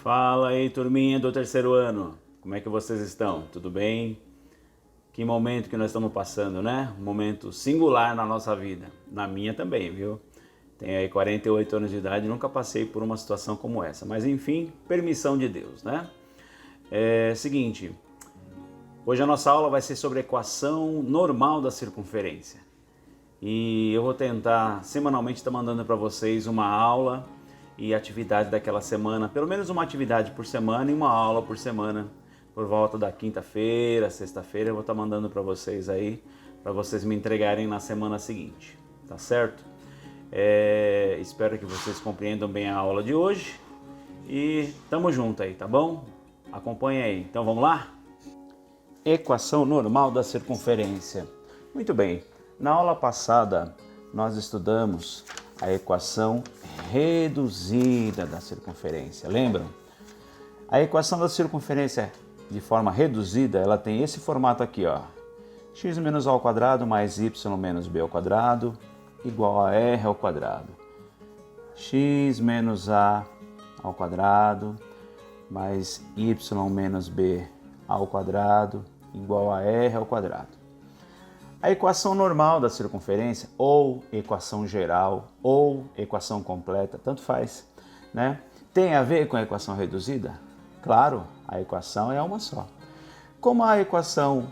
Fala aí, turminha do terceiro ano, como é que vocês estão? Tudo bem? Que momento que nós estamos passando, né? Um momento singular na nossa vida, na minha também, viu? Tenho aí 48 anos de idade e nunca passei por uma situação como essa, mas enfim, permissão de Deus, né? Seguinte, hoje a nossa aula vai ser sobre a equação normal da circunferência e eu vou tentar semanalmente estar mandando para vocês uma aula e atividade daquela semana, pelo menos uma atividade por semana e uma aula por semana, por volta da quinta-feira, sexta-feira, eu vou estar mandando para vocês aí, para vocês me entregarem na semana seguinte, tá certo? Espero que vocês compreendam bem a aula de hoje e tamo junto aí, tá bom? Acompanha aí, então vamos lá? Equação normal da circunferência. Muito bem, na aula passada nós estudamos a equação reduzida da circunferência, lembram? A equação da circunferência de forma reduzida, ela tem esse formato aqui, ó. X menos a ao quadrado mais y menos b ao quadrado igual a r ao quadrado. X menos a ao quadrado mais y menos b ao quadrado igual a r ao quadrado. A equação normal da circunferência, ou equação geral, ou equação completa, tanto faz, né? Tem a ver com a equação reduzida? Claro, a equação é uma só. Como a equação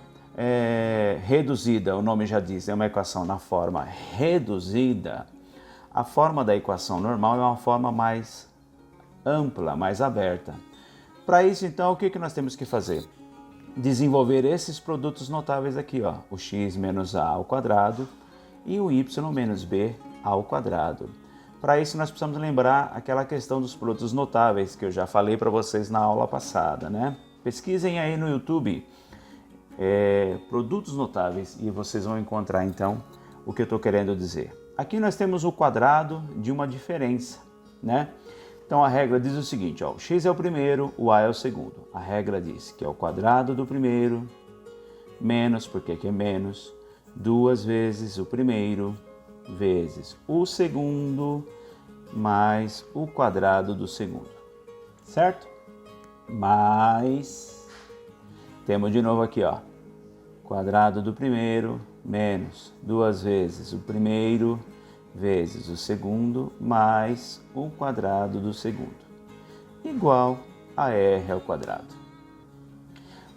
reduzida, o nome já diz, é uma equação na forma reduzida, a forma da equação normal é uma forma mais ampla, mais aberta. Para isso, então, o que nós temos que fazer? Desenvolver esses produtos notáveis aqui, ó, o x menos a ao quadrado e o y menos b ao quadrado. Para isso nós precisamos lembrar aquela questão dos produtos notáveis que eu já falei para vocês na aula passada, né? Pesquisem aí no YouTube produtos notáveis e vocês vão encontrar então o que eu estou querendo dizer. Aqui nós temos o quadrado de uma diferença, né? Então a regra diz o seguinte, ó, o x é o primeiro, o a é o segundo. A regra diz que é o quadrado do primeiro, menos, porque aqui é menos, 2 vezes o primeiro, vezes o segundo, mais o quadrado do segundo, certo? Mais, temos de novo aqui, ó, quadrado do primeiro, menos 2 vezes o primeiro, vezes o segundo, mais o quadrado do segundo, igual a r ao quadrado.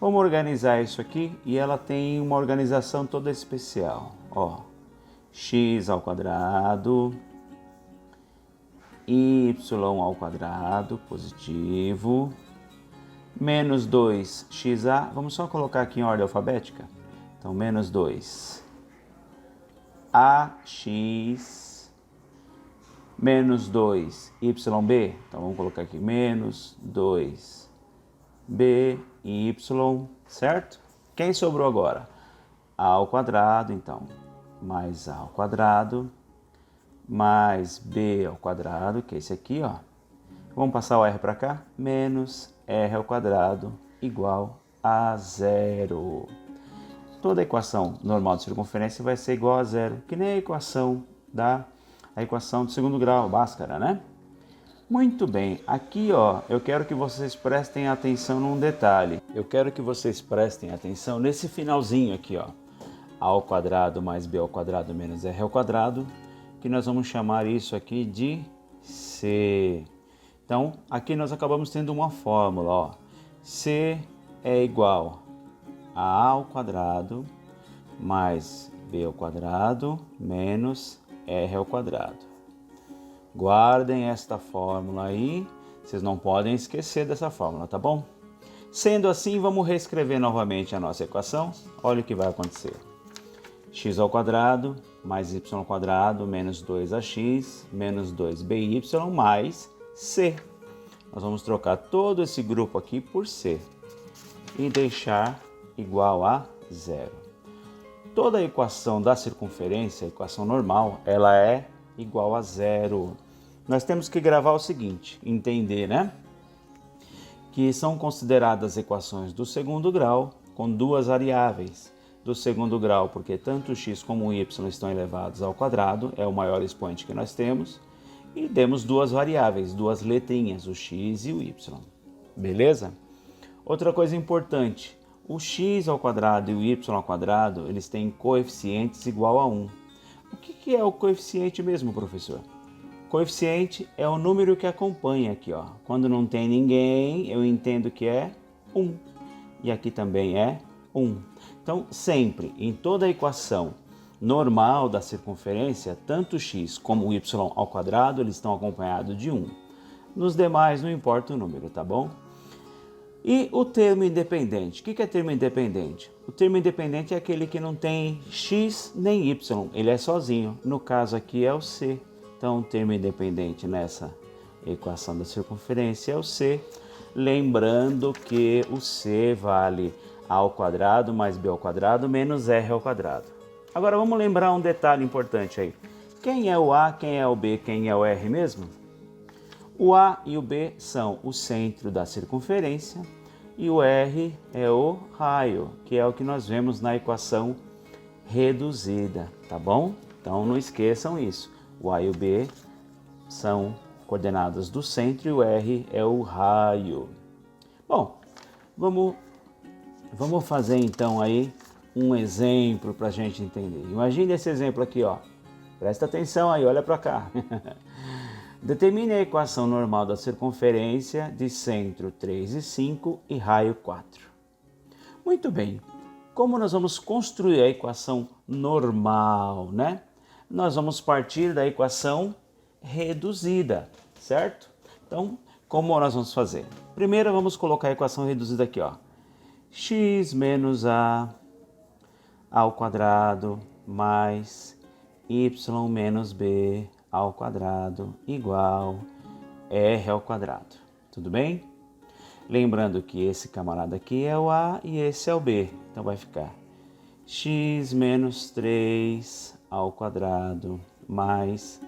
Vamos organizar isso aqui e ela tem uma organização toda especial. Ó, x ao quadrado, y ao quadrado, positivo, menos 2xa, vamos só colocar aqui em ordem alfabética. Então, menos 2 ax menos 2yb, então vamos colocar aqui menos 2by, certo? Quem sobrou agora? A ao quadrado, então, mais a ao quadrado, mais b ao quadrado, que é esse aqui, ó. Vamos passar o r para cá, menos r ao quadrado igual a zero. Toda a equação normal de circunferência vai ser igual a zero, que nem a equação do segundo grau, Bhaskara, né? Muito bem, aqui ó, eu quero que vocês prestem atenção num detalhe. Eu quero que vocês prestem atenção nesse finalzinho aqui, ó. A ao quadrado mais b ao quadrado menos r ao quadrado, que nós vamos chamar isso aqui de c. Então, aqui nós acabamos tendo uma fórmula, ó. C é igual a ao quadrado mais b ao quadrado menos r ao quadrado. Guardem esta fórmula aí, vocês não podem esquecer dessa fórmula, tá bom? Sendo assim, vamos reescrever novamente a nossa equação. Olha o que vai acontecer. X ao quadrado mais y ao quadrado menos 2ax menos 2by mais c. Nós vamos trocar todo esse grupo aqui por c e deixar igual a zero. Toda a equação da circunferência, a equação normal, ela é igual a zero. Nós temos que gravar o seguinte, entender, né? Que são consideradas equações do segundo grau com duas variáveis do segundo grau, porque tanto o x como o y estão elevados ao quadrado, é o maior expoente que nós temos, e demos duas variáveis, duas letrinhas, o x e o y. Beleza? Outra coisa importante, o x ao quadrado e o y ao quadrado, eles têm coeficientes igual a 1. O que é o coeficiente mesmo, professor? Coeficiente é o número que acompanha aqui, ó. Quando não tem ninguém, eu entendo que é 1. E aqui também é 1. Então, sempre, em toda a equação normal da circunferência, tanto x como o y ao quadrado, eles estão acompanhados de 1. Nos demais, não importa o número, tá bom? E o termo independente? O que é termo independente? O termo independente é aquele que não tem x nem y, ele é sozinho. No caso aqui é o c. Então, o termo independente nessa equação da circunferência é o c. Lembrando que o c vale a ao quadrado mais b ao quadrado menos r ao quadrado. Agora vamos lembrar um detalhe importante aí. Quem é o a, quem é o b, quem é o r mesmo? O a e o b são o centro da circunferência e o r é o raio, que é o que nós vemos na equação reduzida, tá bom? Então não esqueçam isso. O a e o b são coordenadas do centro e o r é o raio. Bom, vamos fazer então aí um exemplo para a gente entender. Imagine esse exemplo aqui, ó. Presta atenção aí, olha para cá. Determine a equação normal da circunferência de centro 3 e 5 e raio 4. Muito bem, como nós vamos construir a equação normal, né? Nós vamos partir da equação reduzida, certo? Então, como nós vamos fazer? Primeiro, vamos colocar a equação reduzida aqui, ó. X menos a ao quadrado mais y menos b ao quadrado igual r ao quadrado. Tudo bem? Lembrando que esse camarada aqui é o a e esse é o b. Então vai ficar x menos 3 ao quadrado mais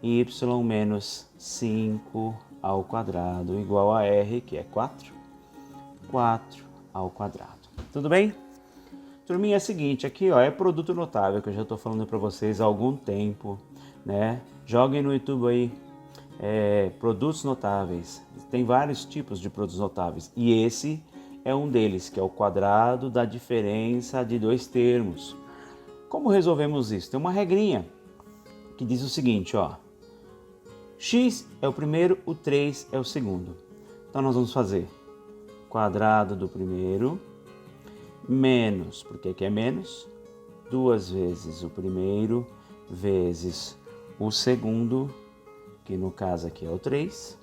y menos 5 ao quadrado igual a r, que é 4 ao quadrado. Tudo bem? Turminha, é o seguinte, aqui ó, é produto notável que eu já estou falando para vocês há algum tempo, né? Joguem no YouTube aí, produtos notáveis. Tem vários tipos de produtos notáveis e esse é um deles, que é o quadrado da diferença de dois termos. Como resolvemos isso? Tem uma regrinha que diz o seguinte, ó. X é o primeiro, o 3 é o segundo. Então nós vamos fazer quadrado do primeiro menos, porque aqui é menos, 2 vezes o primeiro vezes o segundo, que no caso aqui é o 3,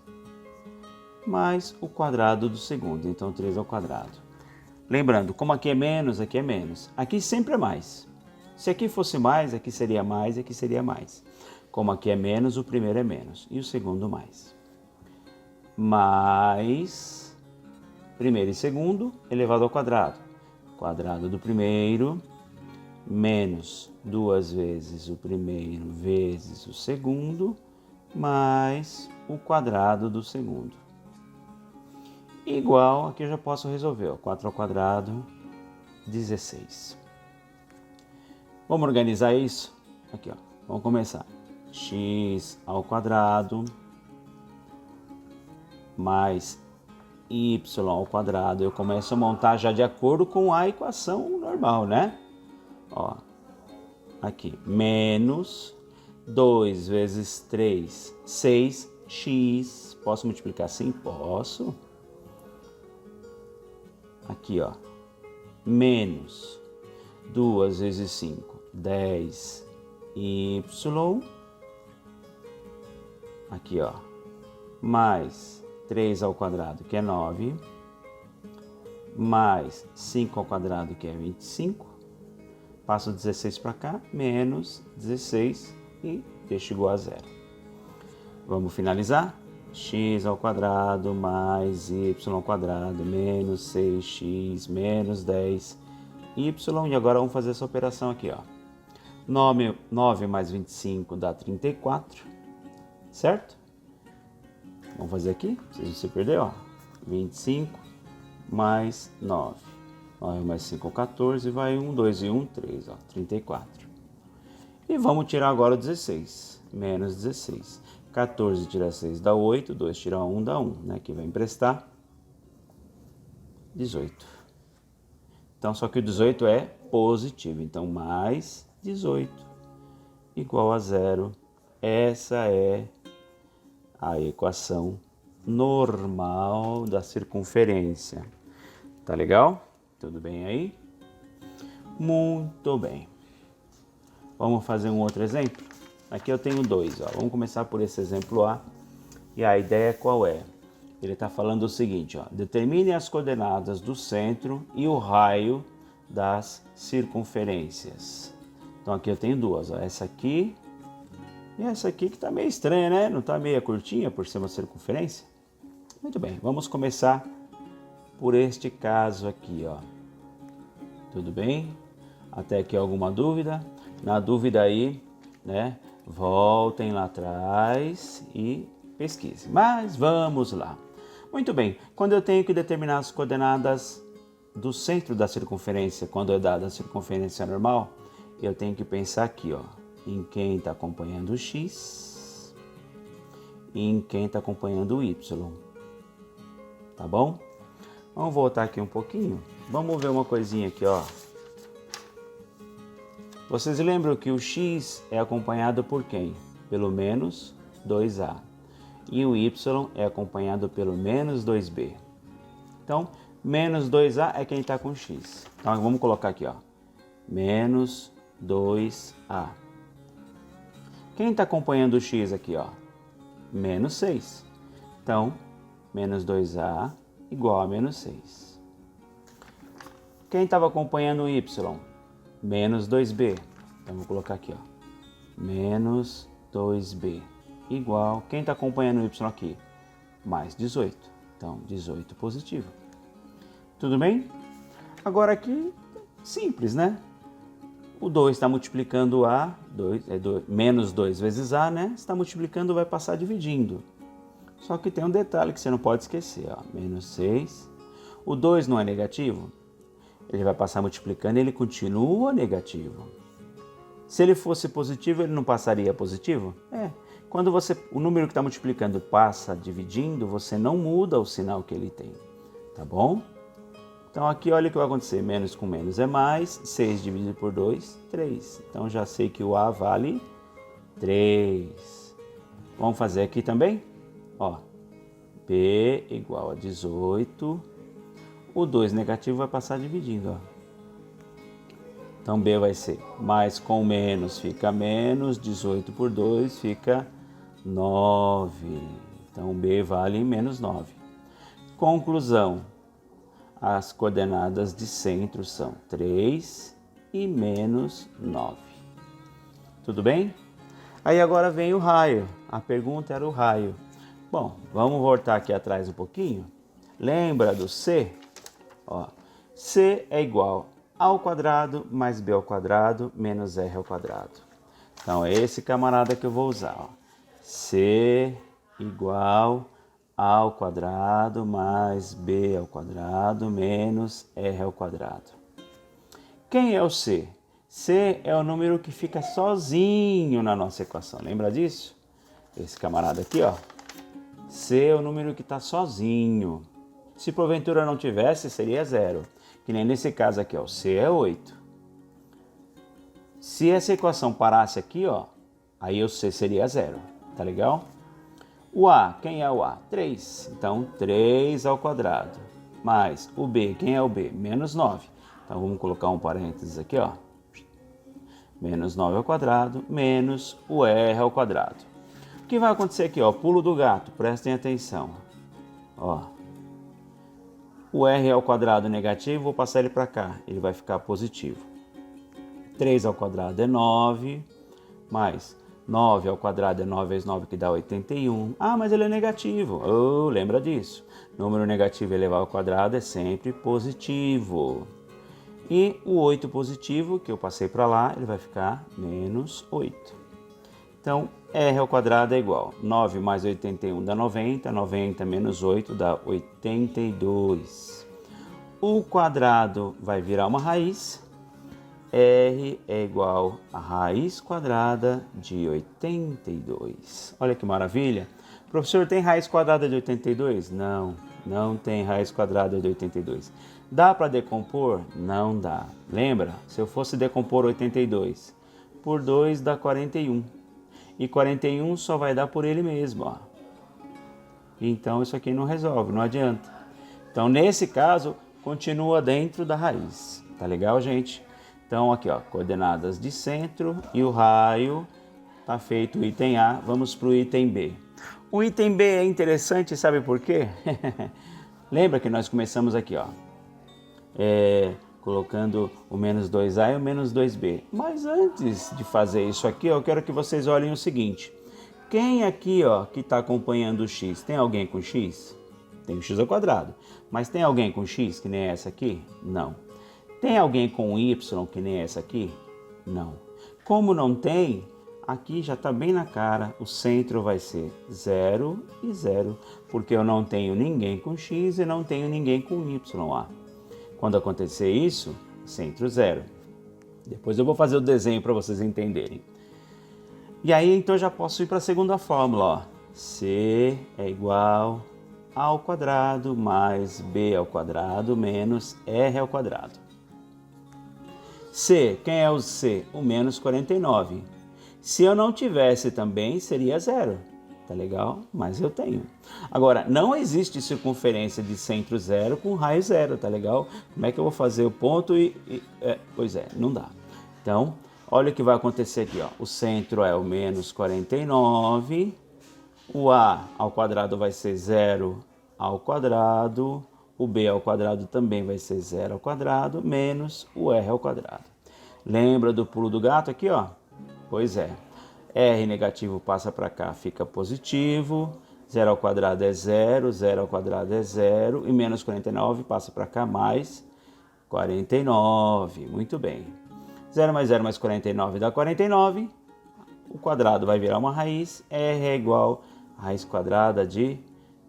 mais o quadrado do segundo, então 3 ao quadrado. Lembrando, como aqui é menos, aqui é menos. Aqui sempre é mais. Se aqui fosse mais, aqui seria mais, aqui seria mais. Como aqui é menos, o primeiro é menos e o segundo mais. Mais primeiro e segundo elevado ao quadrado. Quadrado do primeiro menos 2 vezes o primeiro vezes o segundo mais o quadrado do segundo. Igual, aqui eu já posso resolver, ó, 4 ao quadrado, 16. Vamos organizar isso? Aqui, ó, vamos começar. X ao quadrado mais y ao quadrado. Eu começo a montar já de acordo com a equação normal, né? Ó, aqui, menos 2 vezes 3, 6x. Posso multiplicar assim? Posso. Aqui, ó, menos 2 vezes 5, 10y. Aqui, ó, mais 3 ao quadrado, que é 9, mais 5 ao quadrado, que é 25. Passo 16 para cá, menos 16 e deixo igual a zero. Vamos finalizar? X ao quadrado mais y ao quadrado menos 6x menos 10y. E agora vamos fazer essa operação aqui, ó. 9 mais 25 dá 34, certo? Vamos fazer aqui, vocês não se perder, ó. 25 mais 9 9 mais 5, 14, vai 1, 2 e 1, 3, ó, 34. E vamos tirar agora o 16, menos 16. 14 tira 6 dá 8, 2 tira 1 dá 1, né? Que vai emprestar 18. Então, só que o 18 é positivo, então mais 18 igual a 0. Essa é a equação normal da circunferência. Tá legal? Tudo bem aí? Muito bem. Vamos fazer um outro exemplo? Aqui eu tenho dois, ó. Vamos começar por esse exemplo A. E a ideia qual é? Ele está falando o seguinte, ó. Determine as coordenadas do centro e o raio das circunferências. Então aqui eu tenho duas, ó. Essa aqui e essa aqui que está meio estranha, né? Não está meio curtinha por ser uma circunferência? Muito bem, vamos começar por este caso aqui, ó. Tudo bem? Até aqui alguma dúvida? Na dúvida aí, né? Voltem lá atrás e pesquisem. Mas vamos lá. Muito bem, quando eu tenho que determinar as coordenadas do centro da circunferência, quando é dada a circunferência normal, eu tenho que pensar aqui, ó, em quem está acompanhando o x e em quem está acompanhando o y. Tá bom? Vamos voltar aqui um pouquinho. Vamos ver uma coisinha aqui, ó. Vocês lembram que o x é acompanhado por quem? Pelo menos 2a. E o y é acompanhado pelo menos 2b. Então, menos 2a é quem está com x. Então, vamos colocar aqui, ó. Menos 2a. Quem está acompanhando o x aqui, ó? Menos 6. Então, menos 2a igual a menos 6. Quem estava acompanhando o y? Menos 2b. Então, vou colocar aqui, ó. Menos 2b igual... Quem está acompanhando o y aqui? Mais 18. Então, 18 positivo. Tudo bem? Agora aqui, simples, né? O 2 está multiplicando a... menos 2 vezes a, né? Está multiplicando, vai passar dividindo. Só que tem um detalhe que você não pode esquecer, ó. Menos 6. O 2 não é negativo? Ele vai passar multiplicando e ele continua negativo. Se ele fosse positivo, ele não passaria positivo? É. Quando o número que está multiplicando passa dividindo, você não muda o sinal que ele tem. Tá bom? Então aqui olha o que vai acontecer. Menos com menos é mais. 6 dividido por 2, 3. Então já sei que o A vale 3. Vamos fazer aqui também? Ó, B igual a 18. O 2 negativo vai passar dividindo, ó. Então B vai ser mais com menos fica menos, 18 por 2 fica 9. Então B vale menos 9. Conclusão, as coordenadas de centro são 3 e menos 9. Tudo bem? Aí agora vem o raio. A pergunta era o raio. Bom, vamos voltar aqui atrás um pouquinho. Lembra do C? Ó, C é igual a ao quadrado mais b ao quadrado menos r ao quadrado. Então é esse camarada que eu vou usar. Ó. C igual ao quadrado mais b ao quadrado menos r ao quadrado. Quem é o C? C é o número que fica sozinho na nossa equação. Lembra disso? Esse camarada aqui, ó. C é o número que está sozinho. Se porventura não tivesse, seria 0. Que nem nesse caso aqui, ó, C é 8. Se essa equação parasse aqui, ó, aí o C seria 0. Tá legal? O A, quem é o A? 3. Então, 3 ao quadrado. Mais o B, quem é o B? Menos 9. Então, vamos colocar um parênteses aqui, ó. Menos 9 ao quadrado, menos o R ao quadrado. O que vai acontecer aqui, ó? Pulo do gato, prestem atenção. Ó. O R ao quadrado negativo, vou passar ele para cá, ele vai ficar positivo. 3 ao quadrado é 9, mais 9 ao quadrado é 9 vezes 9, que dá 81. Ah, mas ele é negativo. Oh, lembra disso. Número negativo elevado ao quadrado é sempre positivo. E o 8 positivo, que eu passei para lá, ele vai ficar menos 8. Então, R ao quadrado é igual. 9 mais 81 dá 90. 90 menos 8 dá 82. O quadrado vai virar uma raiz. R é igual a raiz quadrada de 82. Olha que maravilha. Professor, tem raiz quadrada de 82? Não, não tem raiz quadrada de 82. Dá para decompor? Não dá. Lembra? Se eu fosse decompor 82 por 2 dá 41. E 41 só vai dar por ele mesmo, ó. Então isso aqui não resolve, não adianta. Então nesse caso, continua dentro da raiz. Tá legal, gente? Então aqui, ó, coordenadas de centro e o raio. Tá feito o item A, vamos para o item B. O item B é interessante, sabe por quê? Lembra que nós começamos aqui, ó, colocando o menos 2A e o menos 2B. Mas antes de fazer isso aqui, eu quero que vocês olhem o seguinte. Quem aqui, ó, que está acompanhando o x, tem alguém com x? Tem o x ao quadrado. Mas tem alguém com x, que nem essa aqui? Não. Tem alguém com y, que nem essa aqui? Não. Como não tem, aqui já está bem na cara, o centro vai ser 0 e 0, porque eu não tenho ninguém com x e não tenho ninguém com y. Quando acontecer isso, centro 0. Depois eu vou fazer o desenho para vocês entenderem. E aí, então, já posso ir para a segunda fórmula, ó. C é igual a ao quadrado mais b ao quadrado menos r ao quadrado. C, quem é o C? O menos 49. Se eu não tivesse também, seria 0. Tá legal? Mas eu tenho. Agora, não existe circunferência de centro 0 com raio 0, tá legal? Como é que eu vou fazer o ponto pois é, não dá. Então, olha o que vai acontecer aqui, ó. O centro é o menos 49. O A ao quadrado vai ser 0 ao quadrado. O B ao quadrado também vai ser 0 ao quadrado, menos o R ao quadrado. Lembra do pulo do gato aqui, ó? Pois é. R negativo passa para cá, fica positivo. 0 ao quadrado é 0, 0 ao quadrado é 0. E menos 49 passa para cá, mais 49. Muito bem. 0 mais 0 mais 49 dá 49. O quadrado vai virar uma raiz. R é igual a raiz quadrada de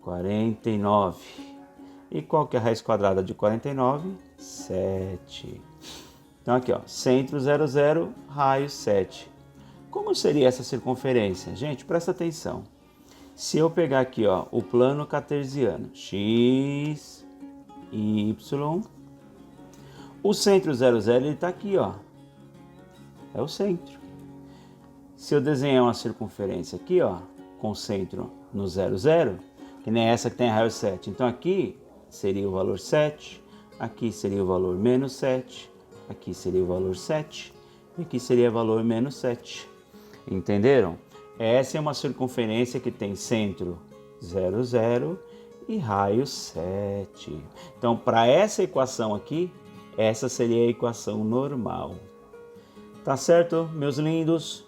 49. E qual que é a raiz quadrada de 49? 7. Então aqui, ó, centro 0, 0, raio 7. Como seria essa circunferência? Gente, presta atenção. Se eu pegar aqui, ó, o plano cartesiano, x, y, o centro 0, 0, ele está aqui, ó. É o centro. Se eu desenhar uma circunferência aqui, ó, com o centro no 0, 0, que nem essa que tem raio 7. Então aqui seria o valor 7, aqui seria o valor menos 7, aqui seria o valor 7 e aqui seria o valor menos 7. Entenderam? Essa é uma circunferência que tem centro 0, 0 e raio 7. Então, para essa equação aqui, essa seria a equação normal. Tá certo, meus lindos?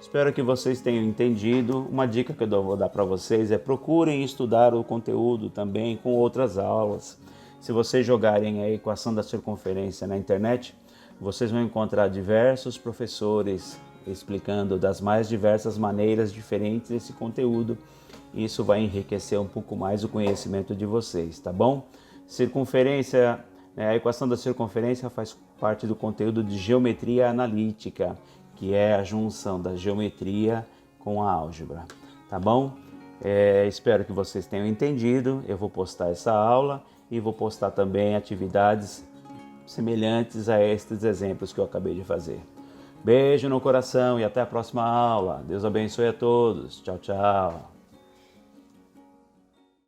Espero que vocês tenham entendido. Uma dica que eu vou dar para vocês é procurem estudar o conteúdo também com outras aulas. Se vocês jogarem a equação da circunferência na internet, vocês vão encontrar diversos professores explicando das mais diversas maneiras diferentes esse conteúdo. Isso vai enriquecer um pouco mais o conhecimento de vocês, tá bom? Circunferência, a equação da circunferência faz parte do conteúdo de geometria analítica, que é a junção da geometria com a álgebra, tá bom? Espero que vocês tenham entendido. Eu vou postar essa aula e vou postar também atividades semelhantes a estes exemplos que eu acabei de fazer. Beijo no coração e até a próxima aula. Deus abençoe a todos. Tchau, tchau.